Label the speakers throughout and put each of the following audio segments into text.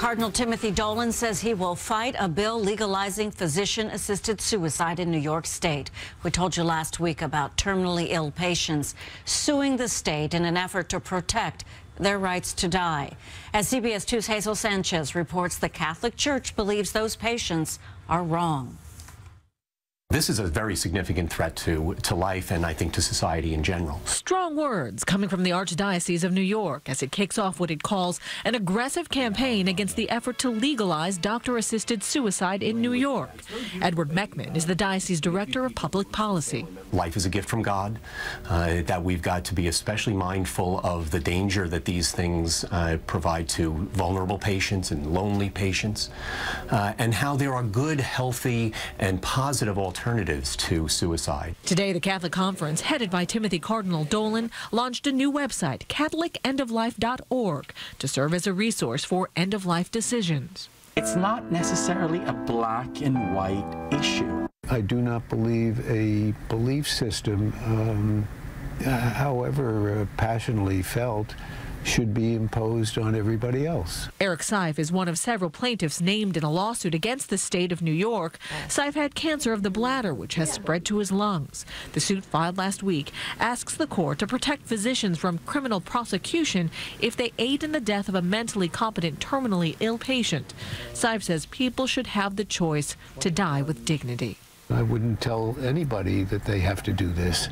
Speaker 1: Cardinal Timothy Dolan says he will fight a bill legalizing physician-assisted suicide in New York State. We told you last week about terminally ill patients suing the state in an effort to protect their rights to die. As CBS 2's Hazel Sanchez reports, the Catholic Church believes those patients are wrong.
Speaker 2: This is a very significant threat to life and I think to society in general.
Speaker 3: Strong words coming from the Archdiocese of New York as it kicks off what it calls an aggressive campaign against the effort to legalize doctor-assisted suicide in New York. Edward Meckman is the diocese director of public policy.
Speaker 2: Life is a gift from God, that we've got to be especially mindful of the danger that these things provide to vulnerable patients and lonely patients, and how there are good, healthy, and positive alternatives to suicide.
Speaker 3: Today, the Catholic Conference, headed by Timothy Cardinal Dolan, launched a new website, catholicendoflife.org, to serve as a resource for end-of-life decisions.
Speaker 4: It's not necessarily a black and white issue.
Speaker 5: I do not believe a belief system, however passionately felt, should be imposed on everybody else.
Speaker 3: Eric Seif is one of several plaintiffs named in a lawsuit against the state of New York. Seif had cancer of the bladder, which has spread to his lungs. The suit filed last week asks the court to protect physicians from criminal prosecution if they aid in the death of a mentally competent, terminally ill patient. Seif says people should have the choice to die with dignity.
Speaker 5: I wouldn't tell anybody that they have to do this.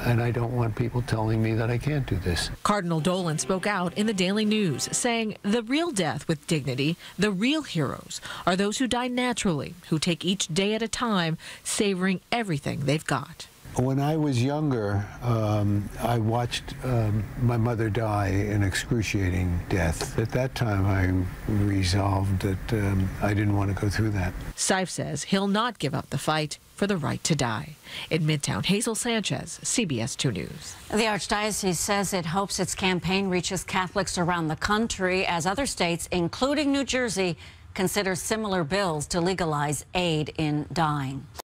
Speaker 5: And I don't want people telling me that I can't do this.
Speaker 3: Cardinal Dolan spoke out in the Daily News, saying the real death with dignity, the real heroes, are those who die naturally, who take each day at a time, savoring everything they've got.
Speaker 5: When I was younger, I watched my mother die an excruciating death. At that time, I resolved that I didn't want to go through that.
Speaker 3: Seif says he'll not give up the fight for the right to die. In Midtown, Hazel Sanchez, CBS 2 News.
Speaker 1: The Archdiocese says it hopes its campaign reaches Catholics around the country as other states, including New Jersey, consider similar bills to legalize aid in dying.